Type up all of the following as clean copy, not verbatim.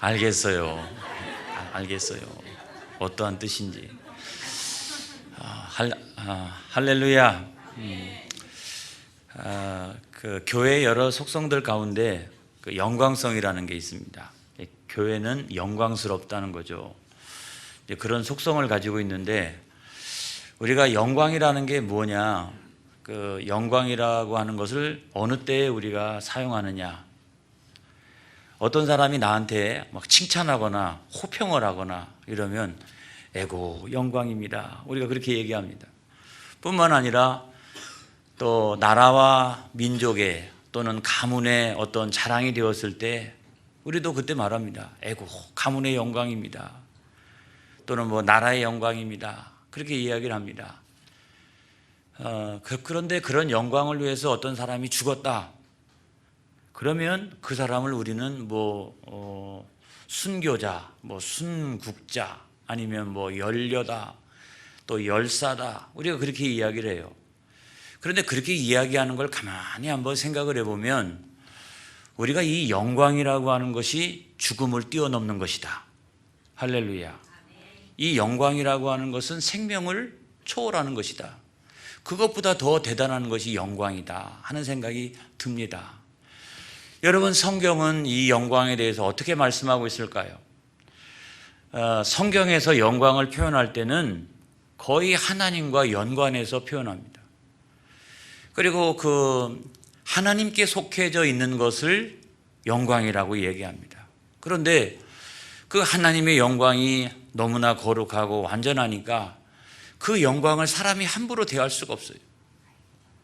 알겠어요. 알겠어요. 어떠한 뜻인지. 할렐루야. 그 교회 여러 속성들 가운데 그 영광성이라는 게 있습니다. 교회는 영광스럽다는 거죠. 그런 속성을 가지고 있는데, 우리가 영광이라는 게 뭐냐, 그 영광이라고 하는 것을 어느 때에 우리가 사용하느냐. 어떤 사람이 나한테 막 칭찬하거나 호평을 하거나 이러면 에고 영광입니다, 우리가 그렇게 얘기합니다. 뿐만 아니라 또 나라와 민족의 또는 가문의 어떤 자랑이 되었을 때 우리도 그때 말합니다. 에고 가문의 영광입니다, 또는 뭐 나라의 영광입니다, 그렇게 이야기를 합니다. 그런데 그런 영광을 위해서 어떤 사람이 죽었다 그러면 그 사람을 우리는 순교자, 순국자, 아니면 열려다, 또 열사다, 우리가 그렇게 이야기를 해요. 그런데 그렇게 이야기하는 걸 가만히 한번 생각을 해보면 우리가 이 영광이라고 하는 것이 죽음을 뛰어넘는 것이다. 할렐루야. 이 영광이라고 하는 것은 생명을 초월하는 것이다. 그것보다 더 대단한 것이 영광이다 하는 생각이 듭니다. 여러분, 성경은 이 영광에 대해서 어떻게 말씀하고 있을까요? 성경에서 영광을 표현할 때는 거의 하나님과 연관해서 표현합니다. 그리고 그 하나님께 속해져 있는 것을 영광이라고 얘기합니다. 그런데 그 하나님의 영광이 너무나 거룩하고 완전하니까 그 영광을 사람이 함부로 대할 수가 없어요.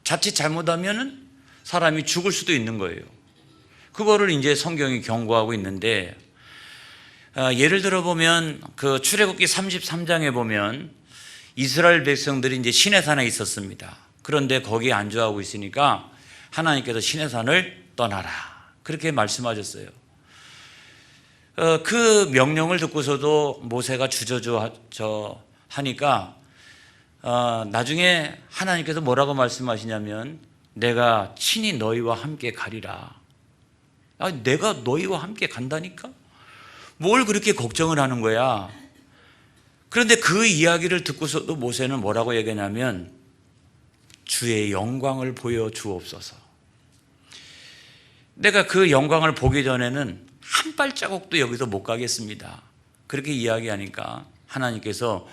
자칫 잘못하면 사람이 죽을 수도 있는 거예요. 그거를 이제 성경이 경고하고 있는데, 예를 들어 보면 그 출애굽기 33장에 보면 이스라엘 백성들이 이제 시내산에 있었습니다. 그런데 거기에 안주하고 있으니까 하나님께서 시내산을 떠나라 그렇게 말씀하셨어요. 그 명령을 듣고서도 모세가 주저주저 하니까 나중에 하나님께서 뭐라고 말씀하시냐면 내가 친히 너희와 함께 가리라. 내가 너희와 함께 간다니까? 뭘 그렇게 걱정을 하는 거야? 그런데 그 이야기를 듣고서도 모세는 뭐라고 얘기하냐면 주의 영광을 보여 주옵소서. 내가 그 영광을 보기 전에는 한 발자국도 여기서 못 가겠습니다. 그렇게 이야기하니까 하나님께서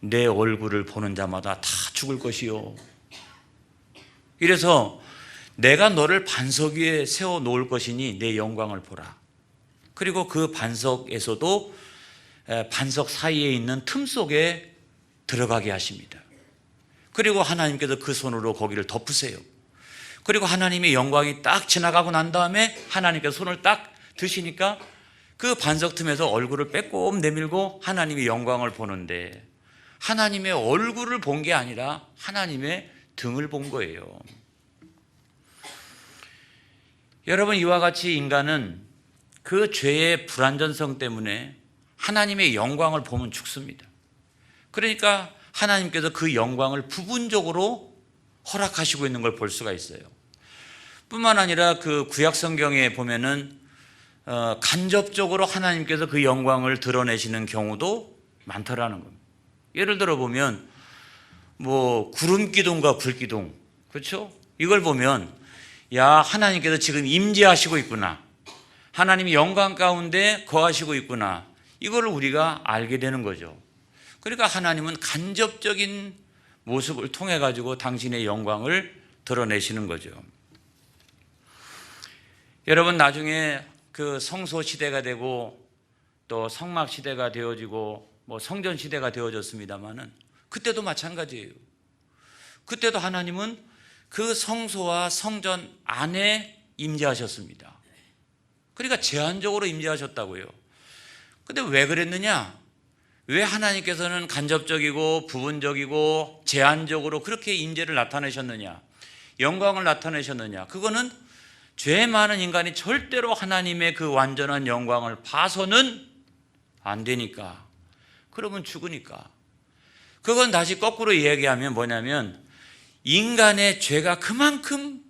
내 얼굴을 보는 자마다 다 죽을 것이요. 이래서 내가 너를 반석 위에 세워 놓을 것이니 내 영광을 보라. 그리고 그 반석에서도 반석 사이에 있는 틈 속에 들어가게 하십니다. 그리고 하나님께서 그 손으로 거기를 덮으세요. 그리고 하나님의 영광이 딱 지나가고 난 다음에 하나님께서 손을 딱 드시니까 그 반석 틈에서 얼굴을 빼꼼 내밀고 하나님의 영광을 보는데, 하나님의 얼굴을 본 게 아니라 하나님의 등을 본 거예요. 여러분, 이와 같이 인간은 그 죄의 불완전성 때문에 하나님의 영광을 보면 죽습니다. 그러니까 하나님께서 그 영광을 부분적으로 허락하시고 있는 걸 볼 수가 있어요. 뿐만 아니라 그 구약 성경에 보면은 간접적으로 하나님께서 그 영광을 드러내시는 경우도 많더라는 겁니다. 예를 들어 보면 구름 기둥과 불 기둥, 그렇죠? 이걸 보면 하나님께서 지금 임재하시고 있구나, 하나님이 영광 가운데 거하시고 있구나, 이걸 우리가 알게 되는 거죠. 그러니까 하나님은 간접적인 모습을 통해 가지고 당신의 영광을 드러내시는 거죠. 여러분, 나중에 그 성소 시대가 되고 또 성막 시대가 되어지고 성전 시대가 되어졌습니다만은 그때도 마찬가지예요. 그때도 하나님은 그 성소와 성전 안에 임재하셨습니다. 그러니까 제한적으로 임재하셨다고요. 근데 왜 그랬느냐? 왜 하나님께서는 간접적이고 부분적이고 제한적으로 그렇게 임재를 나타내셨느냐, 영광을 나타내셨느냐? 그거는 죄 많은 인간이 절대로 하나님의 그 완전한 영광을 봐서는 안 되니까, 그러면 죽으니까. 그건 다시 거꾸로 이야기하면 뭐냐면 인간의 죄가 그만큼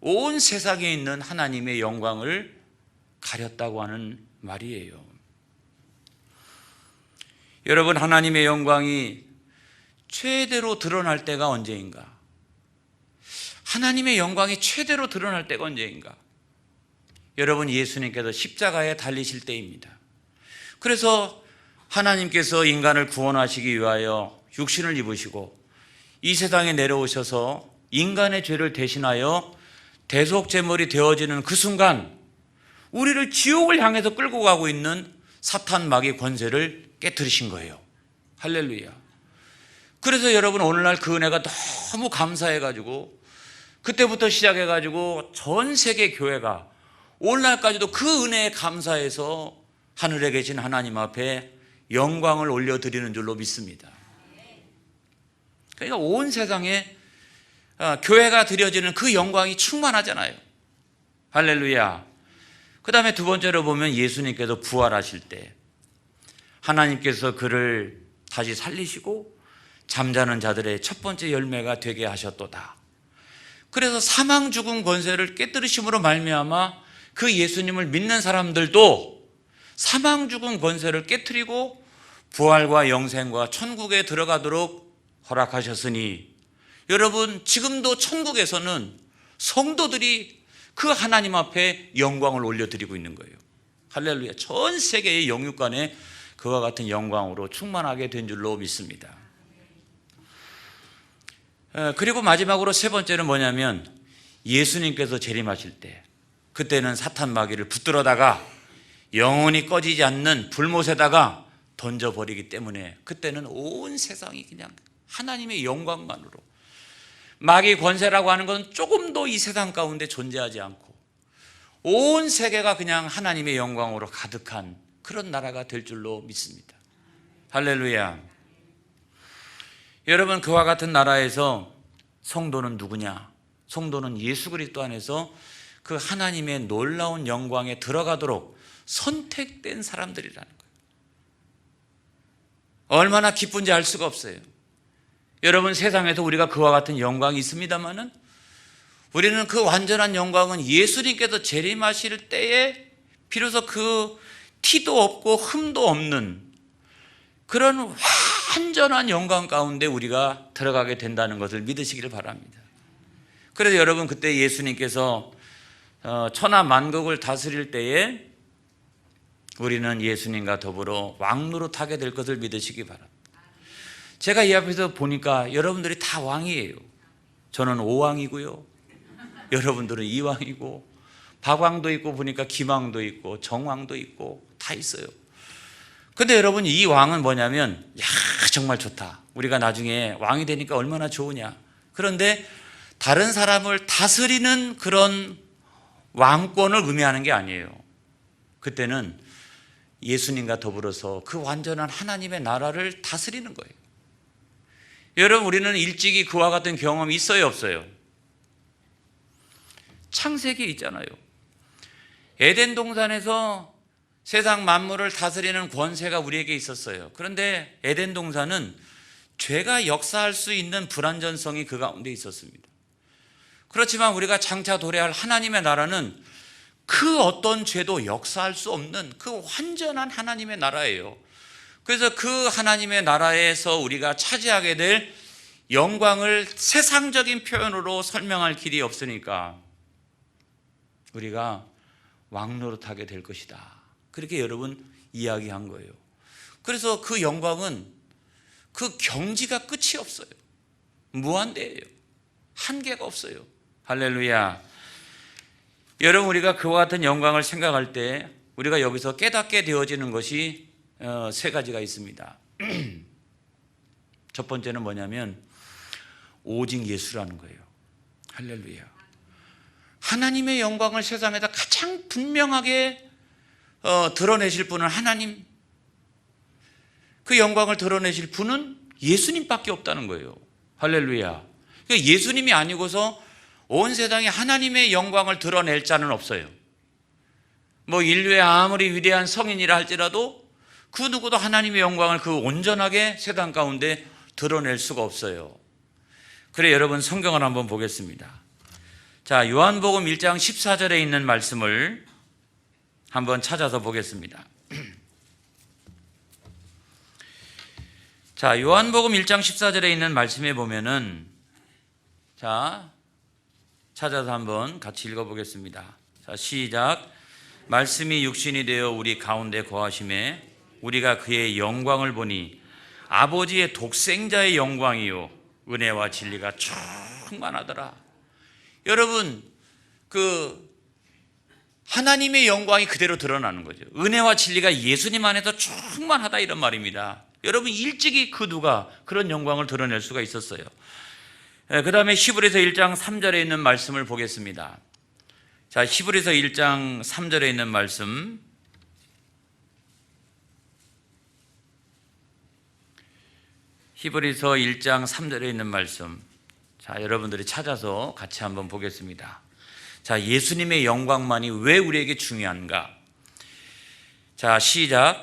온 세상에 있는 하나님의 영광을 가렸다고 하는 말이에요. 여러분, 하나님의 영광이 최대로 드러날 때가 언제인가? 하나님의 영광이 최대로 드러날 때가 언제인가? 여러분, 예수님께서 십자가에 달리실 때입니다. 그래서 하나님께서 인간을 구원하시기 위하여 육신을 입으시고 이 세상에 내려오셔서 인간의 죄를 대신하여 대속제물이 되어지는 그 순간 우리를 지옥을 향해서 끌고 가고 있는 사탄 마귀 권세를 깨뜨리신 거예요. 할렐루야. 그래서 여러분, 오늘날 그 은혜가 너무 감사해가지고 그때부터 시작해가지고 전 세계 교회가 오늘날까지도 그 은혜에 감사해서 하늘에 계신 하나님 앞에 영광을 올려드리는 줄로 믿습니다. 그러니까 온 세상에 교회가 드려지는 그 영광이 충만하잖아요. 할렐루야. 그 다음에 두 번째로 보면 예수님께서 부활하실 때 하나님께서 그를 다시 살리시고 잠자는 자들의 첫 번째 열매가 되게 하셨도다. 그래서 사망 죽음 권세를 깨뜨리심으로 말미암아 그 예수님을 믿는 사람들도 사망 죽음 권세를 깨뜨리고 부활과 영생과 천국에 들어가도록 허락하셨으니, 여러분, 지금도 천국에서는 성도들이 그 하나님 앞에 영광을 올려드리고 있는 거예요. 할렐루야. 전 세계의 영육간에 그와 같은 영광으로 충만하게 된 줄로 믿습니다. 그리고 마지막으로 세 번째는 뭐냐면, 예수님께서 재림하실 때 그때는 사탄 마귀를 붙들어다가 영원히 꺼지지 않는 불못에다가 던져버리기 때문에 그때는 온 세상이 그냥 하나님의 영광만으로, 마귀 권세라고 하는 것은 조금도 이 세상 가운데 존재하지 않고 온 세계가 그냥 하나님의 영광으로 가득한 그런 나라가 될 줄로 믿습니다. 할렐루야. 여러분, 그와 같은 나라에서 성도는 누구냐? 성도는 예수 그리스도 안에서 그 하나님의 놀라운 영광에 들어가도록 선택된 사람들이라는 거예요. 얼마나 기쁜지 알 수가 없어요. 여러분, 세상에서 우리가 그와 같은 영광이 있습니다마는 우리는 그 완전한 영광은 예수님께서 재림하실 때에 비로소 그 티도 없고 흠도 없는 그런 완전한 영광 가운데 우리가 들어가게 된다는 것을 믿으시기를 바랍니다. 그래서 여러분, 그때 예수님께서 천하 만국을 다스릴 때에 우리는 예수님과 더불어 왕노릇하게 될 것을 믿으시기 바랍니다. 제가 이 앞에서 보니까 여러분들이 다 왕이에요. 저는 5왕이고요. 여러분들은 2왕이고, 박왕도 있고, 보니까 김왕도 있고, 정왕도 있고, 다 있어요. 근데 여러분, 이 왕은 뭐냐면, 야, 정말 좋다. 우리가 나중에 왕이 되니까 얼마나 좋으냐. 그런데 다른 사람을 다스리는 그런 왕권을 의미하는 게 아니에요. 그때는 예수님과 더불어서 그 완전한 하나님의 나라를 다스리는 거예요. 여러분, 우리는 일찍이 그와 같은 경험이 있어요, 없어요? 창세기에 있잖아요. 에덴 동산에서 세상 만물을 다스리는 권세가 우리에게 있었어요. 그런데 에덴 동산은 죄가 역사할 수 있는 불완전성이 그 가운데 있었습니다. 그렇지만 우리가 장차 도래할 하나님의 나라는 그 어떤 죄도 역사할 수 없는 그 완전한 하나님의 나라예요. 그래서 그 하나님의 나라에서 우리가 차지하게 될 영광을 세상적인 표현으로 설명할 길이 없으니까 우리가 왕노릇하게 될 것이다. 그렇게 여러분 이야기한 거예요. 그래서 그 영광은 그 경지가 끝이 없어요. 무한대예요. 한계가 없어요. 할렐루야. 여러분, 우리가 그와 같은 영광을 생각할 때 우리가 여기서 깨닫게 되어지는 것이 세 가지가 있습니다. 첫 번째는 뭐냐면 오직 예수라는 거예요. 할렐루야. 하나님의 영광을 세상에다 가장 분명하게 드러내실 분은 하나님, 그 영광을 드러내실 분은 예수님밖에 없다는 거예요. 할렐루야. 그러니까 예수님이 아니고서 온 세상에 하나님의 영광을 드러낼 자는 없어요. 뭐 인류의 아무리 위대한 성인이라 할지라도 그 누구도 하나님의 영광을 그 온전하게 세상 가운데 드러낼 수가 없어요. 그래, 여러분, 성경을 한번 보겠습니다. 자, 요한복음 1장 14절에 있는 말씀을 한번 찾아서 보겠습니다. 자, 요한복음 1장 14절에 있는 말씀에 보면은, 자, 찾아서 한번 같이 읽어보겠습니다. 자, 시작. 말씀이 육신이 되어 우리 가운데 거하심에 우리가 그의 영광을 보니 아버지의 독생자의 영광이요 은혜와 진리가 충만하더라. 여러분, 하나님의 영광이 그대로 드러나는 거죠. 은혜와 진리가 예수님 안에서 충만하다 이런 말입니다. 여러분, 일찍이 그 누가 그런 영광을 드러낼 수가 있었어요. 그 다음에 히브리서 1장 3절에 있는 말씀을 보겠습니다. 자, 히브리서 1장 3절에 있는 말씀, 히브리서 1장 3절에 있는 말씀, 자, 여러분들이 찾아서 같이 한번 보겠습니다. 자, 예수님의 영광만이 왜 우리에게 중요한가? 자, 시작.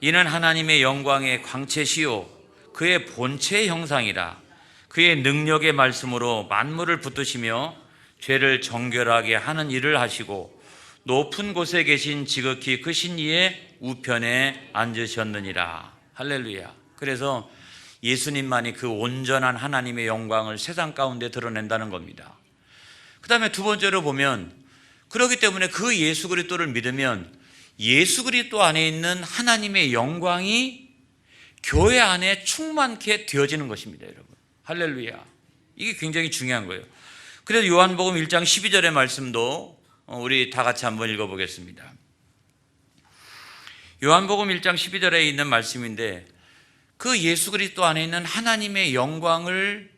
이는 하나님의 영광의 광채시요 그의 본체의 형상이라. 그의 능력의 말씀으로 만물을 붙드시며 죄를 정결하게 하는 일을 하시고 높은 곳에 계신 지극히 크신 이의 우편에 앉으셨느니라. 할렐루야. 그래서 예수님만이 그 온전한 하나님의 영광을 세상 가운데 드러낸다는 겁니다. 그 다음에 두 번째로 보면, 그렇기 때문에 그 예수 그리스도를 믿으면 예수 그리스도 안에 있는 하나님의 영광이 교회 안에 충만케 되어지는 것입니다, 여러분. 할렐루야. 이게 굉장히 중요한 거예요. 그래서 요한복음 1장 12절의 말씀도 우리 다 같이 한번 읽어보겠습니다. 요한복음 1장 12절에 있는 말씀인데, 그 예수 그리스도 안에 있는 하나님의 영광이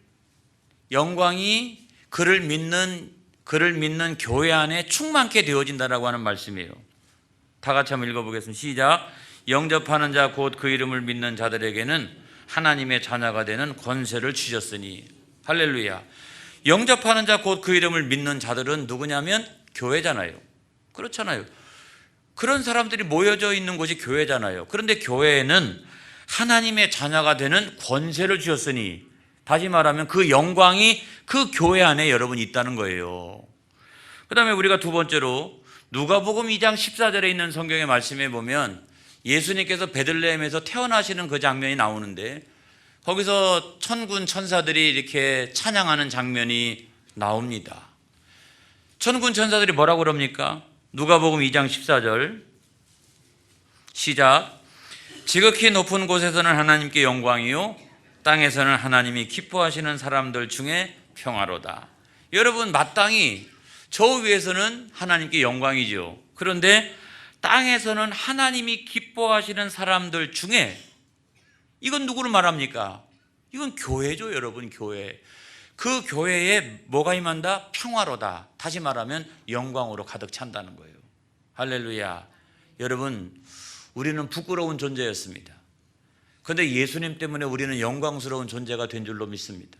그를 믿는 교회 안에 충만케 되어진다라고 하는 말씀이에요. 다 같이 한번 읽어보겠습니다. 시작. 영접하는 자 곧 그 이름을 믿는 자들에게는 하나님의 자녀가 되는 권세를 주셨으니. 할렐루야. 영접하는 자 곧 그 이름을 믿는 자들은 누구냐면 교회잖아요. 그렇잖아요. 그런 사람들이 모여져 있는 곳이 교회잖아요. 그런데 교회에는 하나님의 자녀가 되는 권세를 주셨으니, 다시 말하면 그 영광이 그 교회 안에 여러분 있다는 거예요. 그 다음에 우리가 두 번째로 누가복음 2장 14절에 있는 성경의 말씀에 보면 예수님께서 베들레헴에서 태어나시는 그 장면이 나오는데, 거기서 천군 천사들이 이렇게 찬양하는 장면이 나옵니다. 천군 천사들이 뭐라고 그럽니까? 누가복음 2장 14절 시작. 지극히 높은 곳에서는 하나님께 영광이요 땅에서는 하나님이 기뻐하시는 사람들 중에 평화로다. 여러분, 마땅히 저 위에서는 하나님께 영광이죠. 그런데 땅에서는 하나님이 기뻐하시는 사람들 중에, 이건 누구를 말합니까? 이건 교회죠, 여러분. 교회. 그 교회에 뭐가 임한다? 평화로다. 다시 말하면 영광으로 가득 찬다는 거예요. 할렐루야. 여러분, 우리는 부끄러운 존재였습니다. 그런데 예수님 때문에 우리는 영광스러운 존재가 된 줄로 믿습니다.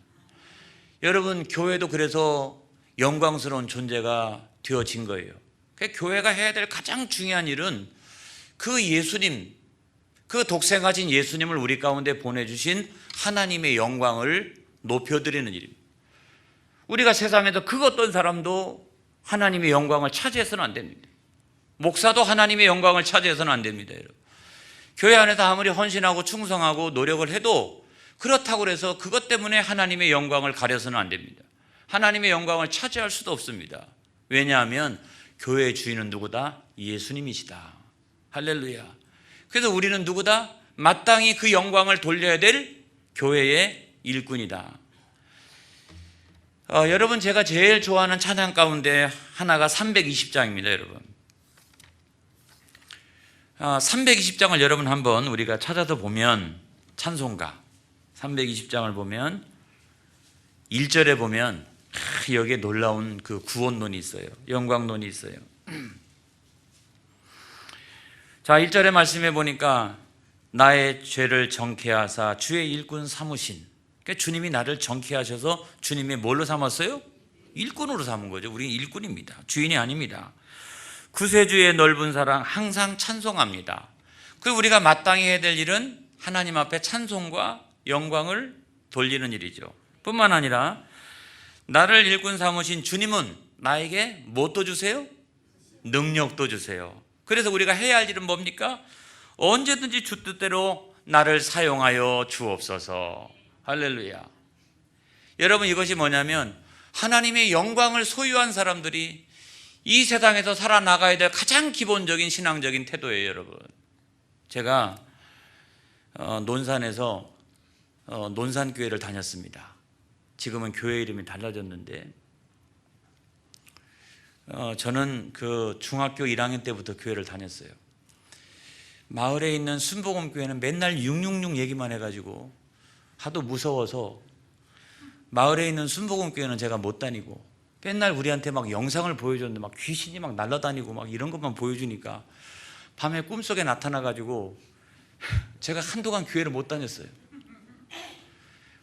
여러분, 교회도 그래서 영광스러운 존재가 되어진 거예요. 교회가 해야 될 가장 중요한 일은 그 예수님, 그 독생하신 예수님을 우리 가운데 보내주신 하나님의 영광을 높여드리는 일입니다. 우리가 세상에서 그 어떤 사람도 하나님의 영광을 차지해서는 안 됩니다. 목사도 하나님의 영광을 차지해서는 안 됩니다, 여러분. 교회 안에서 아무리 헌신하고 충성하고 노력을 해도 그렇다고 해서 그것 때문에 하나님의 영광을 가려서는 안 됩니다. 하나님의 영광을 차지할 수도 없습니다. 왜냐하면 교회의 주인은 누구다? 예수님이시다. 할렐루야. 그래서 우리는 누구다? 마땅히 그 영광을 돌려야 될 교회의 일꾼이다. 여러분, 제가 제일 좋아하는 찬양 가운데 하나가 320장입니다, 여러분. 320장을 여러분 한번 우리가 찾아서 보면, 찬송가 320장을 보면 1절에 보면 여기에 놀라운 그 구원론이 있어요. 영광론이 있어요. 자, 1절의 말씀에 보니까 나의 죄를 정케하사 주의 일꾼 삼으신, 그러니까 주님이 나를 정케하셔서 주님이 뭘로 삼았어요? 일꾼으로 삼은 거죠. 우리는 일꾼입니다. 주인이 아닙니다. 구세주의 넓은 사랑 항상 찬송합니다. 그리고 우리가 마땅히 해야 될 일은 하나님 앞에 찬송과 영광을 돌리는 일이죠. 뿐만 아니라 나를 일꾼 삼으신 주님은 나에게 무엇도 주세요? 능력도 주세요. 그래서 우리가 해야 할 일은 뭡니까? 언제든지 주 뜻대로 나를 사용하여 주옵소서. 할렐루야. 여러분, 이것이 뭐냐면 하나님의 영광을 소유한 사람들이 이 세상에서 살아나가야 될 가장 기본적인 신앙적인 태도예요. 여러분, 제가 논산에서 논산교회를 다녔습니다. 지금은 교회 이름이 달라졌는데 저는 그 중학교 1학년 때부터 교회를 다녔어요. 마을에 있는 순복음교회는 맨날 666 얘기만 해가지고 하도 무서워서 마을에 있는 순복음교회는 제가 못 다니고, 맨날 우리한테 막 영상을 보여줬는데 막 귀신이 막 날아다니고 막 이런 것만 보여주니까 밤에 꿈속에 나타나가지고 제가 한동안 교회를 못 다녔어요.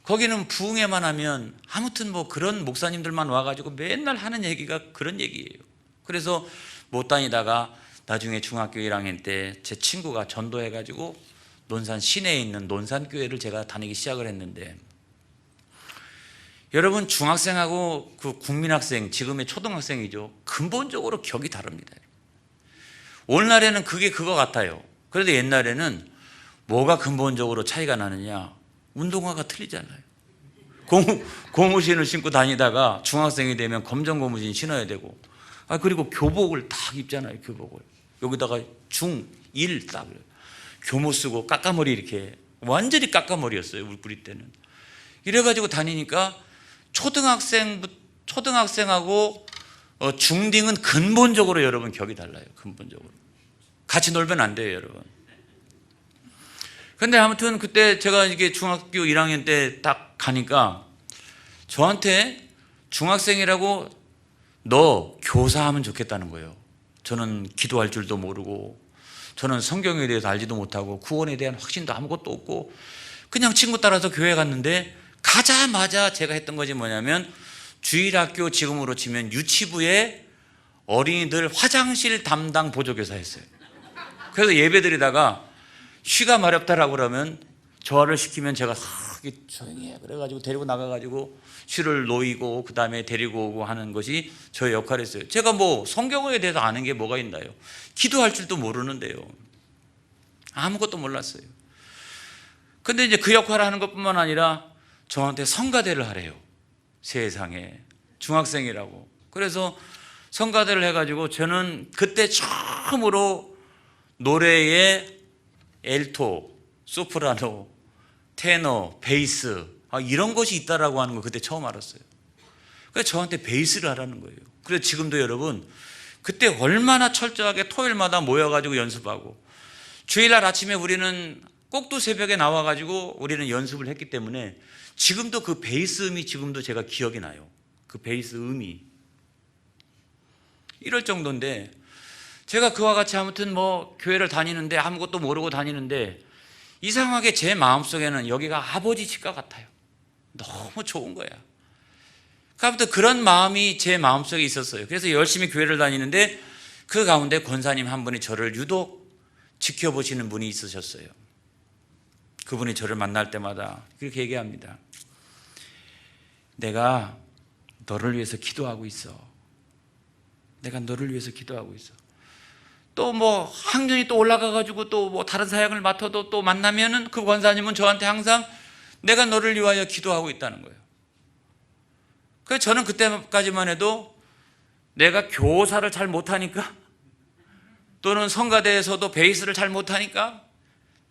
거기는 부흥회만 하면 아무튼 뭐 그런 목사님들만 와가지고 맨날 하는 얘기가 그런 얘기예요. 그래서 못 다니다가 나중에 중학교 1학년 때 제 친구가 전도해가지고 논산 시내에 있는 논산교회를 제가 다니기 시작을 했는데, 여러분, 중학생하고 그 국민학생, 지금의 초등학생이죠, 근본적으로 격이 다릅니다. 오늘날에는 그게 그거 같아요. 그런데 옛날에는 뭐가 근본적으로 차이가 나느냐? 운동화가 틀리잖아요. 고무신을 신고 다니다가 중학생이 되면 검정 고무신 신어야 되고, 그리고 교복을 딱 입잖아요. 교복을 여기다가 중1 딱 교모 쓰고 까까머리, 이렇게 완전히 까까머리였어요, 우리 때는. 이래가지고 다니니까 초등학생하고 중딩은 근본적으로 여러분 격이 달라요. 근본적으로 같이 놀면 안 돼요, 여러분. 근데 아무튼 그때 제가 이게 중학교 1학년 때 딱 가니까 저한테 중학생이라고 너 교사하면 좋겠다는 거예요. 저는 기도할 줄도 모르고, 저는 성경에 대해서 알지도 못하고, 구원에 대한 확신도 아무것도 없고, 그냥 친구 따라서 교회 갔는데 가자마자 제가 했던 것이 뭐냐면, 주일학교, 지금으로 치면 유치부에 어린이들 화장실 담당 보조교사 했어요. 그래서 예배드리다가 쉬가 마렵다라고 그러면 저를 시키면 제가 조용히 해 그래가지고 데리고 나가가지고 쉬를 놓이고 그 다음에 데리고 오고 하는 것이 저의 역할이었어요. 제가 뭐 성경에 대해서 아는 게 뭐가 있나요? 기도할 줄도 모르는데요. 아무것도 몰랐어요. 근데 이제 그 역할을 하는 것뿐만 아니라 저한테 성가대를 하래요. 세상에, 중학생이라고. 그래서 성가대를 해가지고 저는 그때 처음으로 노래에 엘토, 소프라노, 테너, 베이스, 이런 것이 있다라고 하는 거 그때 처음 알았어요. 그래서 저한테 베이스를 하라는 거예요. 그래서 지금도 여러분, 그때 얼마나 철저하게 토요일마다 모여가지고 연습하고, 주일날 아침에 우리는 꼭두 새벽에 나와가지고 우리는 연습을 했기 때문에 지금도 그 베이스 음이 지금도 제가 기억이 나요. 그 베이스 음이 이럴 정도인데, 제가 그와 같이 아무튼 뭐 교회를 다니는데 아무것도 모르고 다니는데 이상하게 제 마음속에는 여기가 아버지 집과 같아요. 너무 좋은 거야. 아무튼 그런 마음이 제 마음속에 있었어요. 그래서 열심히 교회를 다니는데 그 가운데 권사님 한 분이 저를 유독 지켜보시는 분이 있으셨어요. 그분이 저를 만날 때마다 그렇게 얘기합니다. 내가 너를 위해서 기도하고 있어. 내가 너를 위해서 기도하고 있어. 또 뭐 학년이 또 올라가가지고 또 뭐 다른 사역을 맡아도 또 만나면은 그 권사님은 저한테 항상 내가 너를 위하여 기도하고 있다는 거예요. 그래서 저는 그때까지만 해도 내가 교사를 잘 못하니까, 또는 성가대에서도 베이스를 잘 못하니까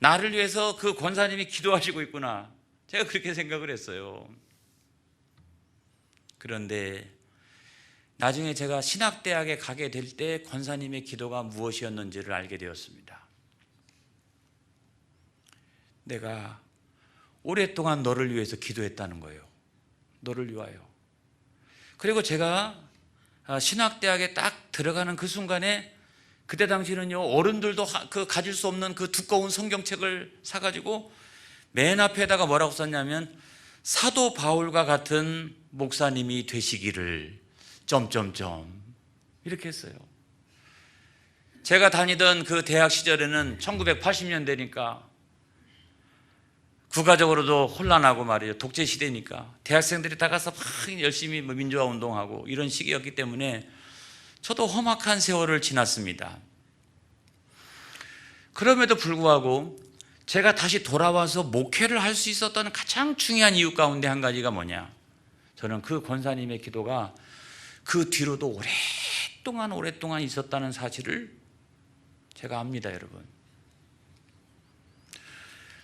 나를 위해서 그 권사님이 기도하시고 있구나, 제가 그렇게 생각을 했어요. 그런데 나중에 제가 신학대학에 가게 될 때 권사님의 기도가 무엇이었는지를 알게 되었습니다. 내가 오랫동안 너를 위해서 기도했다는 거예요. 너를 위하여. 그리고 제가 신학대학에 딱 들어가는 그 순간에, 그때 당시는요, 어른들도 가질 수 없는 그 두꺼운 성경책을 사가지고 맨 앞에다가 뭐라고 썼냐면, 사도 바울과 같은 목사님이 되시기를 이렇게 했어요. 제가 다니던 그 대학 시절에는 1980년대니까 국가적으로도 혼란하고 말이죠. 독재 시대니까 대학생들이 다 가서 막 열심히 민주화 운동하고 이런 시기였기 때문에 저도 험악한 세월을 지났습니다. 그럼에도 불구하고 제가 다시 돌아와서 목회를 할 수 있었던 가장 중요한 이유 가운데 한 가지가 뭐냐, 저는 그 권사님의 기도가 그 뒤로도 오랫동안 있었다는 사실을 제가 압니다, 여러분.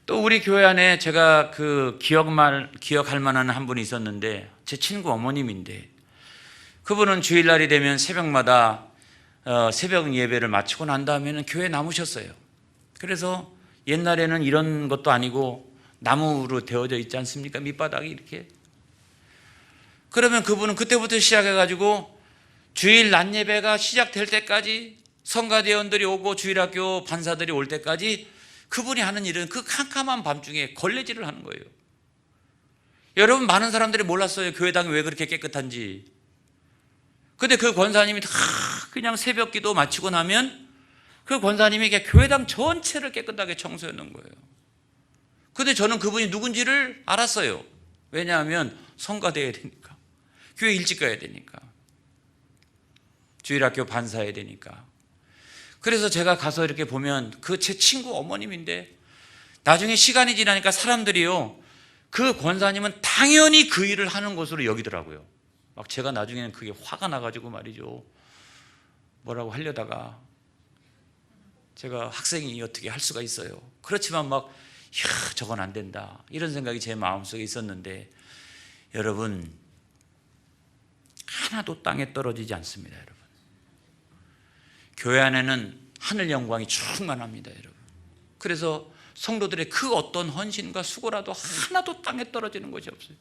또 우리 교회 안에 제가 기억할 만한 한 분이 있었는데, 제 친구 어머님인데, 그분은 주일날이 되면 새벽마다 새벽 예배를 마치고 난 다음에는 교회에 남으셨어요. 그래서 옛날에는 이런 것도 아니고 나무로 되어져 있지 않습니까? 밑바닥이 이렇게. 그러면 그분은 그때부터 시작해가지고 주일 낮 예배가 시작될 때까지, 성가대원들이 오고 주일학교 반사들이 올 때까지 그분이 하는 일은 그 캄캄한 밤중에 걸레질을 하는 거예요. 여러분, 많은 사람들이 몰랐어요, 교회당이 왜 그렇게 깨끗한지. 근데 그 권사님이 그냥 새벽 기도 마치고 나면 그 권사님이 교회당 전체를 깨끗하게 청소해 놓은 거예요. 근데 저는 그분이 누군지를 알았어요. 왜냐하면 성가대야 되니까, 교회 일찍 가야 되니까, 주일학교 반사해야 되니까. 그래서 제가 가서 이렇게 보면 그 제 친구 어머님인데, 나중에 시간이 지나니까 사람들이요, 그 권사님은 당연히 그 일을 하는 것으로 여기더라고요. 막 제가 나중에는 그게 화가 나가지고 말이죠, 뭐라고 하려다가, 제가 학생이 어떻게 할 수가 있어요. 그렇지만 막 저건 안 된다, 이런 생각이 제 마음속에 있었는데, 여러분, 하나도 땅에 떨어지지 않습니다, 여러분. 교회 안에는 하늘 영광이 충만합니다, 여러분. 그래서 성도들의 그 어떤 헌신과 수고라도 하나도 땅에 떨어지는 것이 없어요.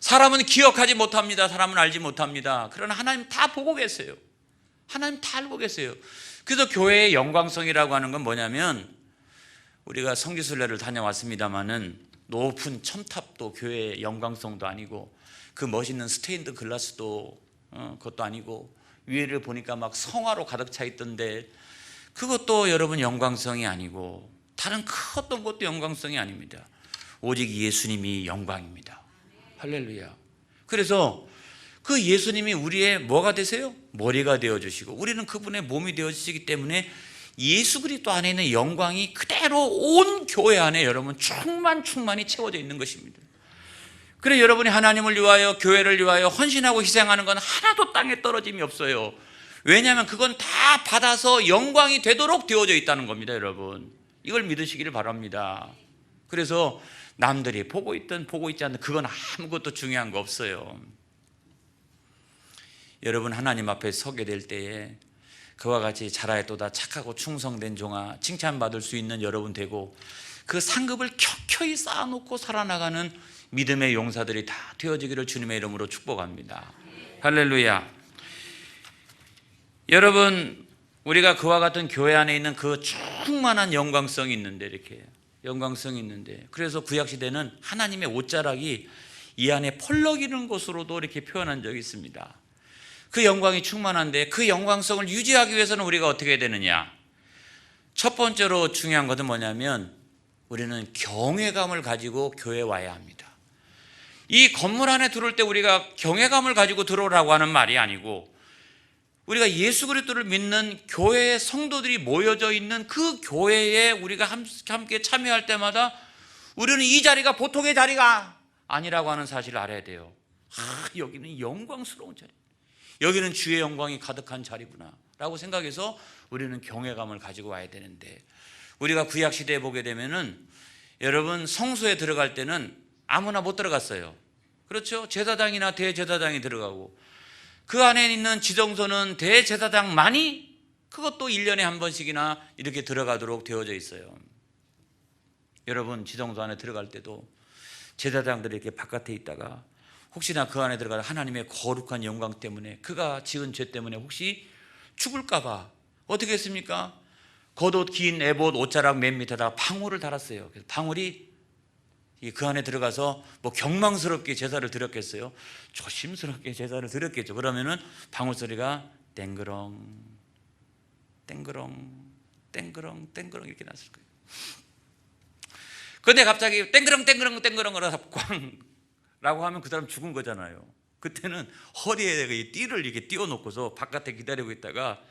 사람은 기억하지 못합니다. 사람은 알지 못합니다. 그러나 하나님 다 보고 계세요. 하나님 다 알고 계세요. 그래서 교회의 영광성이라고 하는 건 뭐냐면, 우리가 성지순례를 다녀왔습니다마는 높은 첨탑도 교회의 영광성도 아니고, 그 멋있는 스테인드 글라스도 그것도 아니고, 위에를 보니까 막 성화로 가득 차 있던데 그것도 여러분 영광성이 아니고, 다른 그 어떤 것도 영광성이 아닙니다. 오직 예수님이 영광입니다. 할렐루야. 그래서 그 예수님이 우리의 뭐가 되세요? 머리가 되어주시고, 우리는 그분의 몸이 되어주시기 때문에 예수 그리스도 안에 있는 영광이 그대로 온 교회 안에 여러분 충만히 채워져 있는 것입니다. 그래, 여러분이 하나님을 위하여, 교회를 위하여 헌신하고 희생하는 건 하나도 땅에 떨어짐이 없어요. 왜냐하면 그건 다 받아서 영광이 되도록 되어져 있다는 겁니다, 여러분. 이걸 믿으시기를 바랍니다. 그래서 남들이 보고 있든 보고 있지 않든 그건 아무것도 중요한 거 없어요. 여러분, 하나님 앞에 서게 될 때에 그와 같이 잘하였도다 착하고 충성된 종아, 칭찬받을 수 있는 여러분 되고, 그 상급을 켜켜이 쌓아놓고 살아나가는 믿음의 용사들이 다 되어지기를 주님의 이름으로 축복합니다. 할렐루야. 여러분, 우리가 그와 같은 교회 안에 있는 그 충만한 영광성이 있는데, 이렇게 영광성이 있는데, 그래서 구약시대는 하나님의 옷자락이 이 안에 펄럭이는 것으로도 이렇게 표현한 적이 있습니다. 그 영광이 충만한데, 그 영광성을 유지하기 위해서는 우리가 어떻게 해야 되느냐? 첫 번째로 중요한 것은 뭐냐면, 우리는 경외감을 가지고 교회에 와야 합니다. 이 건물 안에 들어올 때 우리가 경외감을 가지고 들어오라고 하는 말이 아니고, 우리가 예수 그리스도를 믿는 교회의 성도들이 모여져 있는 그 교회에 우리가 함께 참여할 때마다 우리는 이 자리가 보통의 자리가 아니라고 하는 사실을 알아야 돼요. 여기는 영광스러운 자리, 여기는 주의 영광이 가득한 자리구나 라고 생각해서 우리는 경외감을 가지고 와야 되는데, 우리가 구약시대에 보게 되면은 여러분, 성소에 들어갈 때는 아무나 못 들어갔어요. 그렇죠? 제사장이나 대제사장이 들어가고, 그 안에 있는 지성소는 대제사장만이, 그것도 1년에 한 번씩이나 이렇게 들어가도록 되어져 있어요. 여러분, 지성소 안에 들어갈 때도 제사장들이 이렇게 바깥에 있다가 혹시나 그 안에 들어가 하나님의 거룩한 영광 때문에, 그가 지은 죄 때문에 혹시 죽을까 봐 어떻게 했습니까? 겉옷 긴 에봇 옷자락 맨 밑에다가 방울을 달았어요. 그래서 방울이 그 안에 들어가서 뭐 경망스럽게 제사를 드렸겠어요? 조심스럽게 제사를 드렸겠죠. 그러면은 방울 소리가 땡그렁 땡그렁 땡그렁 땡그렁 이렇게 났을 거예요. 근데 갑자기 땡그렁 땡그렁 땡그렁 그러다 꽝 라고 하면 그 사람 죽은 거잖아요. 그때는 허리에 띠를 이렇게 띄워놓고서 바깥에 기다리고 있다가,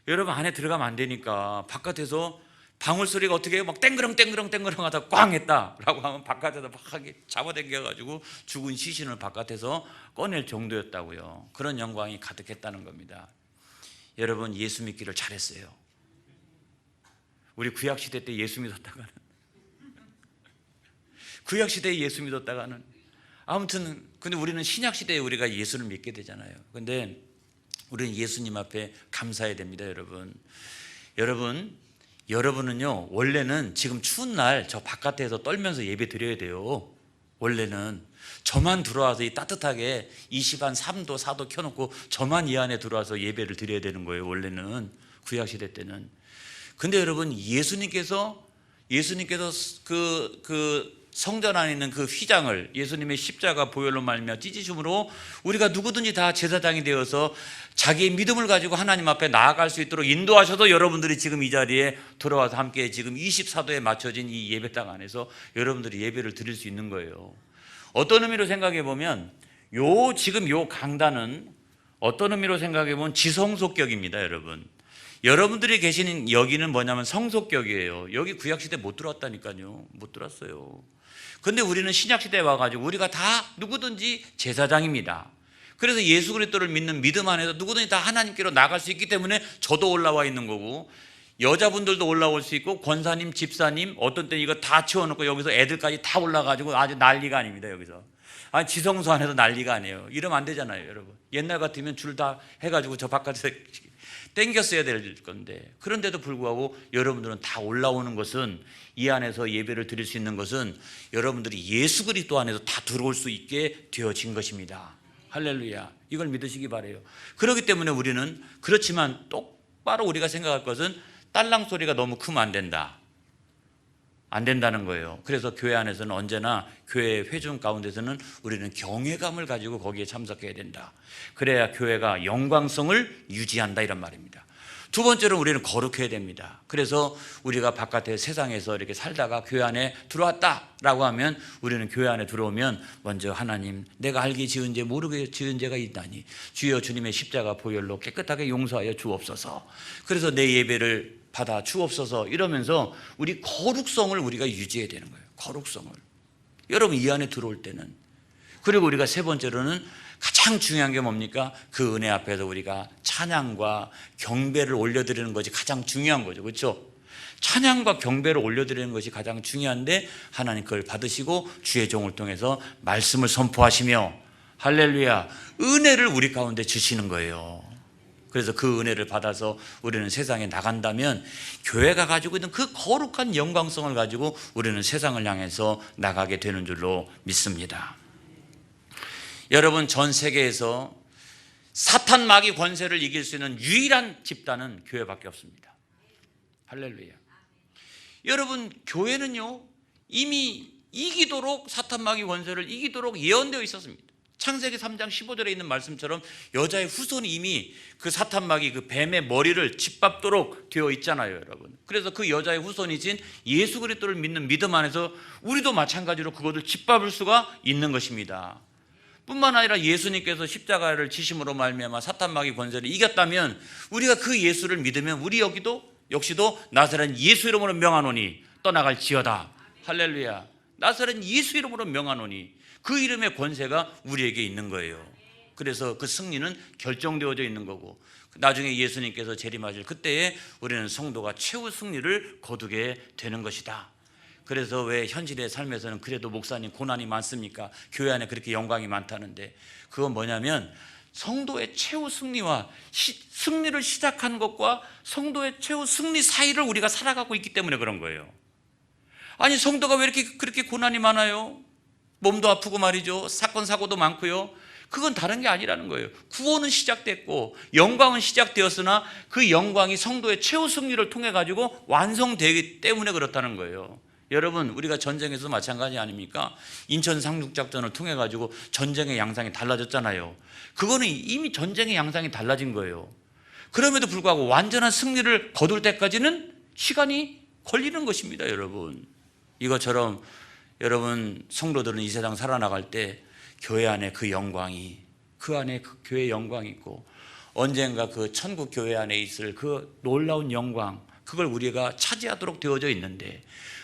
여러분 안에 들어가면 안 되니까 바깥에서 방울 소리가 어떻게 해요? 막 땡그렁 하다 꽝 했다라고 하면 바깥에서 막 잡아당겨가지고 죽은 시신을 바깥에서 꺼낼 정도였다고요. 그런 영광이 가득했다는 겁니다. 여러분, 예수 믿기를 잘했어요. 우리 구약시대 때 예수 믿었다가는 구약시대에 예수 믿었다가는 아무튼 근데 우리는 신약시대에 우리가 예수를 믿게 되잖아요. 근데 우리는 예수님 앞에 감사해야 됩니다. 여러분은요 원래는 지금 추운 날 저 바깥에서 떨면서 예배 드려야 돼요. 원래는 저만 들어와서 이 따뜻하게 3도 4도 켜놓고 저만 이 안에 들어와서 예배를 드려야 되는 거예요. 원래는 구약시대 때는. 근데 여러분, 예수님께서 그 성전 안에 있는 그 휘장을 예수님의 십자가 보혈로 말미암아 찢으심으로 우리가 누구든지 다 제사장이 되어서 자기의 믿음을 가지고 하나님 앞에 나아갈 수 있도록 인도하셔도 여러분들이 지금 이 자리에 들어와서 함께 지금 24도에 맞춰진 이 예배당 안에서 여러분들이 예배를 드릴 수 있는 거예요. 어떤 의미로 생각해 보면 지금 요 강단은 어떤 의미로 생각해 보면 지성소격입니다. 여러분들이 계시는 여기는 뭐냐면 성소격이에요. 여기 구약시대 못 들어왔다니까요. 못 들어왔어요. 근데 우리는 신약시대에 와가지고 우리가 다 누구든지 제사장입니다. 그래서 예수 그리스도를 믿는 믿음 안에서 누구든지 다 하나님께로 나갈 수 있기 때문에 저도 올라와 있는 거고, 여자분들도 올라올 수 있고, 권사님, 집사님, 어떤 때 이거 다 채워놓고 여기서 애들까지 다 올라가지고 아주 난리가 아닙니다. 여기서 지성소 안에서 난리가 아니에요. 이러면 안 되잖아요. 여러분, 옛날 같으면 줄 다 해가지고 저 바깥에서 땡겼어야 될 건데, 그런데도 불구하고 여러분들은 다 올라오는 것은, 이 안에서 예배를 드릴 수 있는 것은 여러분들이 예수 그리스도 안에서 다 들어올 수 있게 되어진 것입니다. 할렐루야. 이걸 믿으시기 바라요. 그렇기 때문에 우리는, 그렇지만 똑바로 우리가 생각할 것은 딸랑 소리가 너무 크면 안 된다는 거예요. 그래서 교회 안에서는 언제나 교회 회중 가운데서는 우리는 경외감을 가지고 거기에 참석해야 된다. 그래야 교회가 영광성을 유지한다, 이런 말입니다. 두 번째로 우리는 거룩해야 됩니다. 그래서 우리가 바깥에 세상에서 이렇게 살다가 교회 안에 들어왔다라고 하면, 우리는 교회 안에 들어오면 먼저 하나님, 내가 알게 지은 죄 모르게 지은 죄가 있다니 주여 주님의 십자가 보혈로 깨끗하게 용서하여 주옵소서. 그래서 내 예배를 받아 주옵소서, 이러면서 우리 거룩성을 우리가 유지해야 되는 거예요. 거룩성을. 여러분, 이 안에 들어올 때는. 그리고 우리가 세 번째로는 가장 중요한 게 뭡니까? 그 은혜 앞에서 우리가 찬양과 경배를 올려드리는 것이 가장 중요한 거죠. 그렇죠? 찬양과 경배를 올려드리는 것이 가장 중요한데, 하나님 그걸 받으시고 주의 종을 통해서 말씀을 선포하시며, 할렐루야, 은혜를 우리 가운데 주시는 거예요. 그래서 그 은혜를 받아서 우리는 세상에 나간다면, 교회가 가지고 있는 그 거룩한 영광성을 가지고 우리는 세상을 향해서 나가게 되는 줄로 믿습니다. 여러분, 전 세계에서 사탄 마귀 권세를 이길 수 있는 유일한 집단은 교회밖에 없습니다. 할렐루야. 여러분, 교회는요 이미 이기도록, 사탄 마귀 권세를 이기도록 예언되어 있었습니다. 창세기 3장 15절에 있는 말씀처럼 여자의 후손이 이미 그 사탄 마귀, 그 뱀의 머리를 짓밟도록 되어 있잖아요, 여러분. 그래서 그 여자의 후손이신 예수 그리스도를 믿는 믿음 안에서 우리도 마찬가지로 그것을 짓밟을 수가 있는 것입니다. 뿐만 아니라 예수님께서 십자가를 지심으로 말미암아 사탄 마귀 권세를 이겼다면, 우리가 그 예수를 믿으면 우리 역시도 나사렛 예수 이름으로 명하노니 떠나갈지어다. 할렐루야. 나사렛 예수 이름으로 명하노니, 그 이름의 권세가 우리에게 있는 거예요. 그래서 그 승리는 결정되어져 있는 거고, 나중에 예수님께서 재림하실 그때에 우리는 성도가 최후 승리를 거두게 되는 것이다. 그래서 왜 현실의 삶에서는 그래도 목사님 고난이 많습니까? 교회 안에 그렇게 영광이 많다는데, 그건 뭐냐면 성도의 최후 승리와 승리를 시작한 것과 성도의 최후 승리 사이를 우리가 살아가고 있기 때문에 그런 거예요. 아니, 성도가 왜 그렇게 고난이 많아요? 몸도 아프고 말이죠. 사건 사고도 많고요. 그건 다른 게 아니라는 거예요. 구원은 시작됐고 영광은 시작되었으나 그 영광이 성도의 최후 승리를 통해 가지고 완성되기 때문에 그렇다는 거예요. 여러분, 우리가 전쟁에서도 마찬가지 아닙니까? 인천 상륙작전을 통해 가지고 전쟁의 양상이 달라졌잖아요. 그거는 이미 전쟁의 양상이 달라진 거예요. 그럼에도 불구하고 완전한 승리를 거둘 때까지는 시간이 걸리는 것입니다, 여러분. 이것처럼 여러분, 성도들은 이 세상 살아나갈 때 교회 안에 그 영광이, 그 안에 그 교회의 영광이 있고, 언젠가 그 천국 교회 안에 있을 그 놀라운 영광, 그걸 우리가 차지하도록 되어져 있는데,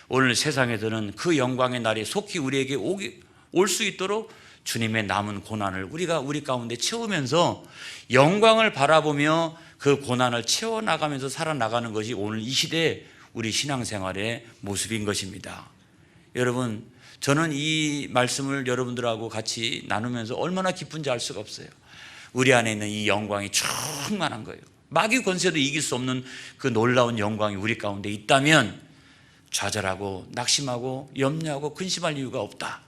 오늘 세상에서는 그 영광의 날이 속히 우리에게 올 수 있도록 주님의 남은 고난을 우리가 우리 가운데 채우면서 영광을 바라보며 그 고난을 채워나가면서 살아나가는 것이 오늘 이 시대의 우리 신앙생활의 모습인 것입니다. 여러분, 저는 이 말씀을 여러분들하고 같이 나누면서 얼마나 기쁜지 알 수가 없어요. 우리 안에 있는 이 영광이 충만한 거예요. 마귀 권세도 이길 수 없는 그 놀라운 영광이 우리 가운데 있다면 좌절하고 낙심하고 염려하고 근심할 이유가 없다.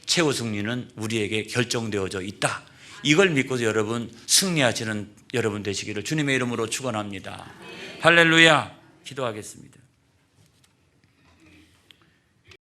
최후 승리는 우리에게 결정되어져 있다. 이걸 믿고서 여러분 승리하시는 여러분 되시기를 주님의 이름으로 축원합니다. 할렐루야. 기도하겠습니다.